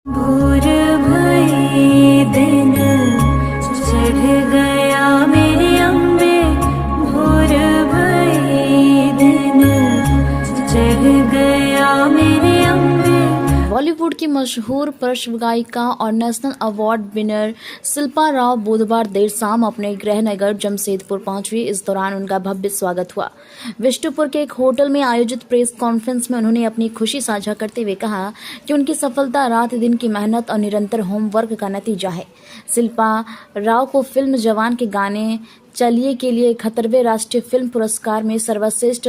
भोर भई दिन चढ़ गया मेरे अम्बे, भोर भई दिन चढ़ गया मेरे अम्बे। बॉलीवुड की मशहूर पार्श्व गायिका और national award winner Shilpa Rao बुधवार देर शाम अपने गृह नगर जमशेदपुर पहुंची। इस दौरान उनका भव्य स्वागत हुआ। विष्णुपुर के एक होटल में आयोजित प्रेस कॉन्फ्रेंस में उन्होंने अपनी खुशी साझा करते हुए कहा कि उनकी सफलता रात दिन की मेहनत और निरंतर होमवर्क का नतीजा है। शिल्पा राव को फिल्म जवान के गाने चलिए के लिए 71वें राष्ट्रीय फिल्म पुरस्कार में सर्वश्रेष्ठ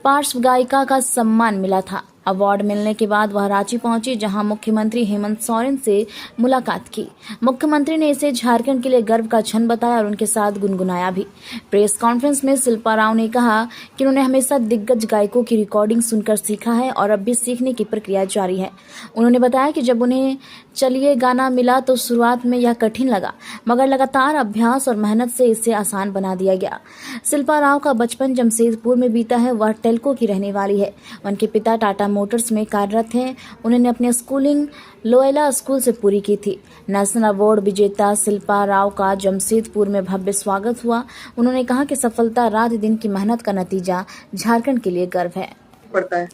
पार्श्व गायिका का सम्मान मिला था। अवार्ड मिलने के बाद वह रांची पहुंची, जहां मुख्यमंत्री हेमंत सोरेन से मुलाकात की। मुख्यमंत्री ने इसे झारखंड के लिए गर्व का क्षण बताया और उनके साथ गुनगुनाया भी। प्रेस कॉन्फ्रेंस में शिल्पा राव ने कहा कि उन्होंने हमेशा दिग्गज गायकों की रिकॉर्डिंग सुनकर सीखा है और अब भी सीखने की प्रक्रिया जारी है। उन्होंने बताया कि जब उन्हें चलिए गाना मिला तो शुरुआत में यह कठिन लगा, मगर लगातार अभ्यास और मेहनत से इसे आसान बना दिया गया। शिल्पा राव का बचपन जमशेदपुर में बीता है। वह टेल्को की रहने वाली है। उनके पिता टाटा मोटर्स में कार्यरत हैं। उन्होंने अपनी स्कूलिंग लोयला स्कूल से पूरी की थी। नेशनल अवार्ड विजेता शिल्पा राव का जमशेदपुर में भव्य स्वागत हुआ। उन्होंने कहा कि सफलता रात दिन की मेहनत का नतीजा, झारखंड के लिए गर्व है। पड़ता है।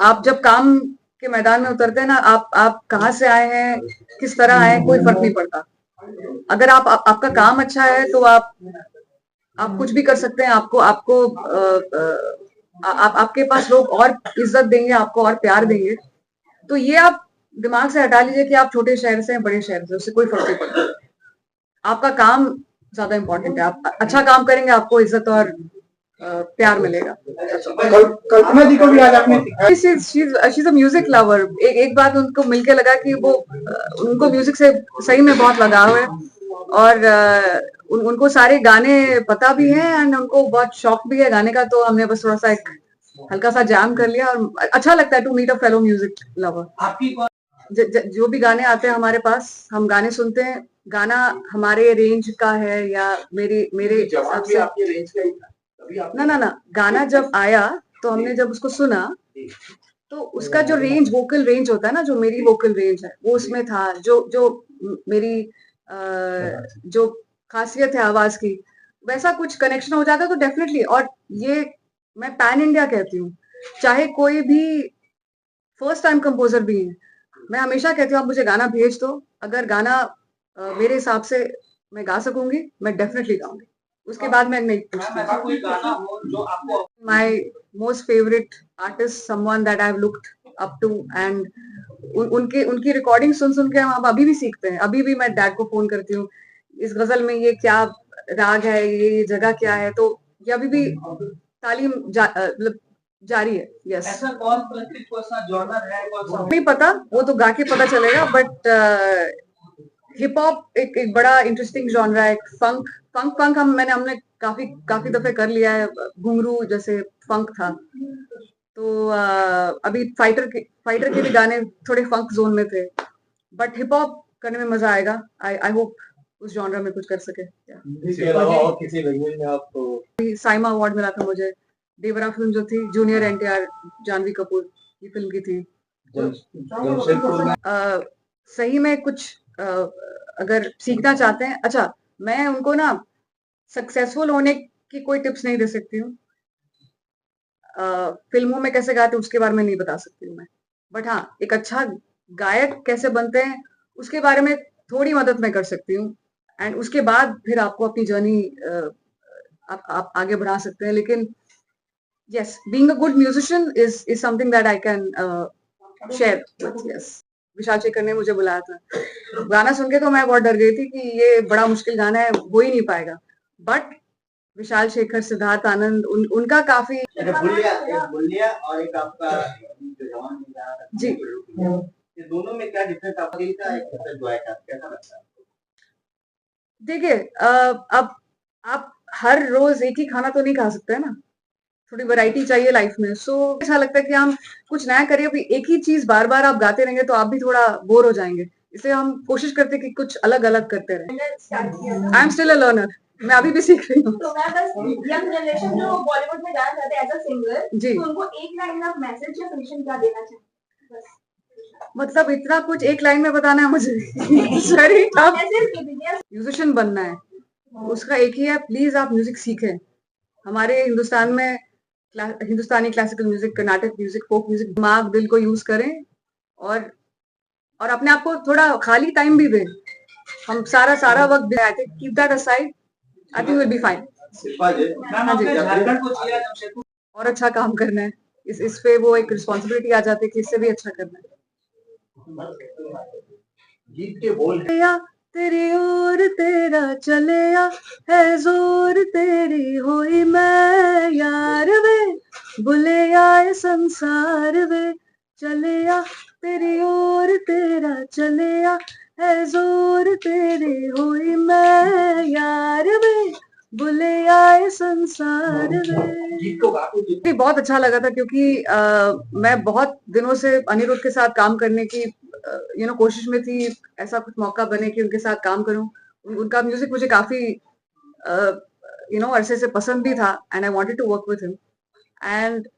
आप जब काम के मैदान में उतरते हैं ना, आप कहाँ से आए हैं, किस तरह आए, कोई फर्क नहीं पड़ता। अगर आपका काम अच्छा है तो आप कुछ भी कर सकते हैं। आपके पास लोग और इज्जत देंगे, आपको और प्यार देंगे। तो ये आप दिमाग से हटा लीजिए कि आप छोटे शहर से हैं बड़े शहर से, उससे कोई फर्क नहीं पड़ता। आपका काम ज्यादा इंपॉर्टेंट है। आप अच्छा काम करेंगे, आपको इज्जत और प्यार मिलेगा। कल्पना जी को भी आज आपने शीज अ म्यूजिक लवर। एक बात उनको मिलके लगा कि वो उनको म्यूजिक से सही में बहुत लगाव है और उनको सारे गाने पता भी हैं एंड उनको बहुत शौक भी है गाने का। तो हमने बस थोड़ा सा एक हल्का सा जैम कर लिया और अच्छा लगता है to meet a fellow music lover. जो भी गाने आते हैं हमारे पास, हम गाने सुनते हैं। गाना हमारे रेंज का है या मेरे हिसाब से ना गाना जब आया तो हमने जब उसको सुना तो उसका जो रेंज, वोकल रेंज होता है ना, जो मेरी वोकल रेंज है वो उसमें था। जो मेरी जो खासियत है आवाज की, वैसा कुछ कनेक्शन हो जाता है तो डेफिनेटली। और ये मैं पैन इंडिया कहती हूँ, चाहे कोई भी फर्स्ट टाइम कंपोजर भी है, मैं हमेशा कहती हूँ आप मुझे गाना भेज दो। अगर गाना मेरे हिसाब से मैं गा सकूंगी, मैं डेफिनेटली गाऊंगी। उसके बाद मैं नहीं पूछती। My most favourite artist, someone that I have looked up to एंड उनकी रिकॉर्डिंग सुन के हम अभी भी सीखते हैं। अभी भी मैं डैड को फोन करती हूँ, इस गजल में ये क्या राग है, ये जगह क्या है। तो ये अभी भी तालीम मतलब जारी है। यस, ऐसा कौन सा जॉनर है, कौन सा नहीं पता, वो तो गा के पता चलेगा। बट हिप हॉप एक बड़ा इंटरेस्टिंग जॉनर है। फंक हमने काफी दफे कर लिया है। घुंगरू जैसे फंक था। तो अभी फाइटर के भी गाने थोड़े फंक जोन में थे। बट हिप हॉप करने में मजा आएगा। आई होप उस जॉनर में कुछ कर सके। इसके अलावा और किसी लैंग्वेज में आप साइमा अवार्ड मिला था मुझे। देवरा फिल्म जो थी, जूनियर एनटीआर जानवी कपूर की फिल्म की थी। सही में कुछ अगर सीखना चाहते हैं, अच्छा मैं उनको ना सक्सेसफुल होने की कोई टिप्स नहीं दे सकती हूँ। फिल्मों में कैसे गाते उसके बारे में नहीं बता सकती हूँ मैं। बट हाँ, एक अच्छा गायक कैसे बनते हैं उसके बारे में थोड़ी मदद मैं कर सकती हूँ। एंड उसके बाद फिर आपको अपनी जर्नी आप आगे बढ़ा सकते हैं। लेकिन yes, being a good musician is something that I can share with. Yes, Vishal Shekhar ने मुझे बुलाया था। गाना सुन के तो मैं बहुत डर गई थी कि ये बड़ा मुश्किल गाना है, हो ही नहीं पाएगा। बट विशाल शेखर, सिद्धार्थ आनंद, उनका काफी बुलिया और एक आपका जी, ये दोनों में क्या डिफरेंस आपका कैसा लगता है? देखिए अब आप हर रोज एक ही खाना तो नहीं खा सकते है ना, थोड़ी वैरायटी चाहिए लाइफ में। सो ऐसा लगता है कि हम कुछ नया करें। अभी एक ही चीज बार बार आप गाते रहेंगे तो आप भी थोड़ा बोर हो जाएंगे। इसलिए हम कोशिश करते हैं कि कुछ अलग अलग करते रहें। I am still a learner, मैं अभी भी सीख रही हूँ। तो मैं बस यंग जनरेशन जो बॉलीवुड में जाना चाहते हैं एज अ सिंगर, जी, तो उनको एक लाइन ऑफ मैसेज या सजेशन क्या देना चाहिए? बस मतलब इतना कुछ एक लाइन में बताना है मुझे वेरी टफ। ऐसे दीजिए। म्यूजिशियन बनना है, उसका एक ही है, प्लीज आप म्यूजिक सीखें। हमारे हिंदुस्तान में Hindustani classical music, Carnatic music, folk music, दिमाग दिल को यूज करें और अपने आप को थोड़ा खाली टाइम भी दें। हम सारा वक्त दें, I think keep that aside, I think will be fine. Shilpa ji, ma'am हाँ जी। आपने झारखंड को जिला जमशेदपुर और अच्छा काम करना है, इस पे वो एक रिस्पॉन्सिबिलिटी आ जाती है कि इससे भी अच्छा करना है। गीत के बोल हैं। या तेरी ओर तेरा चलिया है जोर तेरी होई मैं यार वे, बुले आए संसार वे, चलिया तेरी ओर तेरा चलिया है जोर तेरी होई मैं यार वे, बुले आए संसार वे। गीत को गा के मुझे बहुत अच्छा लगा था क्योंकि मैं बहुत दिनों से अनिरुद्ध के साथ काम करने की कोशिश में थी, ऐसा कुछ मौका बने कि उनके साथ काम करूं। उनका म्यूजिक मुझे काफी अरसे से पसंद भी था and I wanted to work with him. And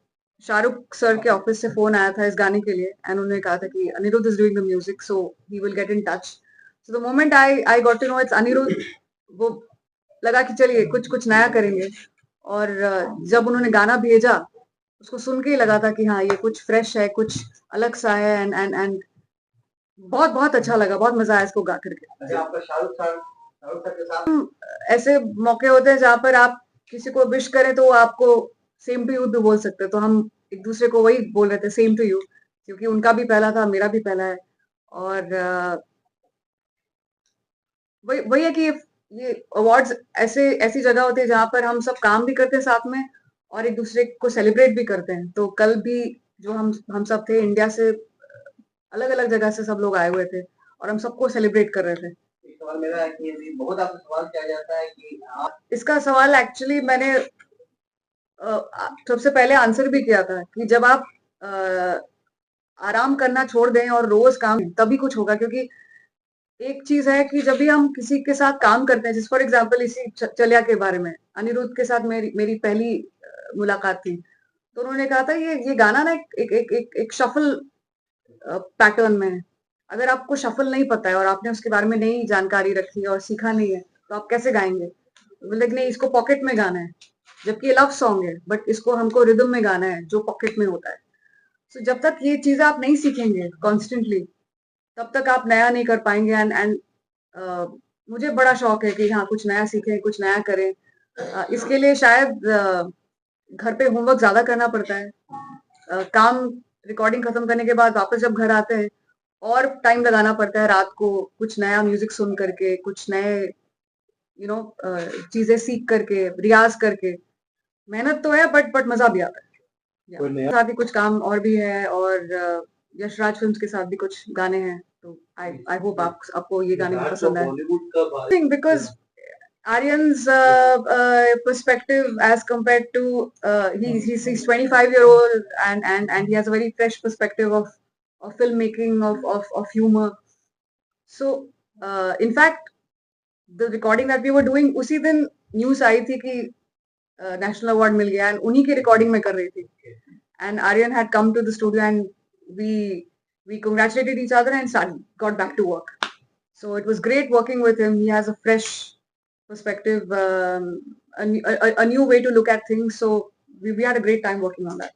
Shahrukh sir के ऑफिस से फोन आया था इस गाने के लिए एंड उन्होंने कहा था कि Anirudh is doing the music so he will get in touch. So the moment I got to know it's Anirudh, वो लगा कि चलिए कुछ नया करेंगे। और जब उन्होंने गाना भेजा, उसको सुन के ही लगा था कि हाँ ये कुछ फ्रेश है, कुछ अलग सा है एंड बहुत बहुत अच्छा लगा, बहुत मजा आया इसको गा करके। अच्छा, आपका शाहरुख सर के साथ ऐसे मौके होते हैं जहाँ पर आप किसी को विश करें तो वो आपको सेम टू यू भी बोल सकते हैं, तो हम एक दूसरे को वही बोल रहे थे सेम टू यू, क्योंकि उनका भी पहला था, मेरा भी पहला है। और वही वही है कि ये अवार्ड्स ऐसी जगह होती है जहाँ पर हम सब काम भी करते हैं साथ में और एक दूसरे को सेलिब्रेट भी करते हैं। तो कल भी जो हम सब थे, इंडिया से अलग अलग जगह से सब लोग आए हुए थे और हम सबको सेलिब्रेट कर रहे थे। एक सवाल मेरा है कि यदि बहुत आपसे सवाल किया जाता है कि आप इसका सवाल एक्चुअली मैंने सबसे पहले आंसर भी किया था कि जब आप आराम करना छोड़ दें और रोज काम, तभी कुछ होगा। क्योंकि एक चीज है कि जब भी हम किसी के साथ काम करते हैं, जिस फॉर एग्जांपल इसी चलिया के बारे में अनिरुद्ध के साथ मेरी पहली मुलाकात थी, तो उन्होंने कहा था ये गाना ना एक शफल पैटर्न में है। अगर आपको शफल नहीं पता है और आपने उसके बारे में नई जानकारी रखी है और सीखा नहीं है तो आप कैसे गाएंगे। बोले नहीं, इसको पॉकेट में गाना है, जबकि ये लव सॉन्ग है बट इसको हमको रिदम में गाना है जो पॉकेट में होता है। सो जब तक ये चीजें आप नहीं सीखेंगे कॉन्स्टेंटली, तब तक आप नया नहीं कर पाएंगे। एंड मुझे बड़ा शौक है कि हाँ कुछ नया सीखें, कुछ नया करें। इसके लिए शायद घर पे होमवर्क ज्यादा करना पड़ता है। काम रिकॉर्डिंग खत्म करने के बाद वापस जब घर आते हैं और टाइम लगाना पड़ता है रात को कुछ नया म्यूजिक सुन करके, कुछ नए चीजें सीख करके, रियाज करके। मेहनत तो है बट मजा भी आता है। कोई नया- साथ ही कुछ काम और भी है और यशराज फिल्म्स के साथ भी कुछ गाने हैं, तो आई होप आपको ये गाने भी पसंद आए। बॉलीवुड का भाई Thing because Aryan's perspective as compared to he's 25-year-old and he has a very fresh perspective of filmmaking, of humor. So in fact the recording that we were doing, उसी दिन न्यूज आई थी कि नेशनल अवार्ड मिल गया and उन्हीं की recording में कर रही थी। And Aryan had come to the studio and we congratulated each other and got back to work. So it was great working with him. He has a fresh perspective, a new way to look at things. So we had a great time working on that.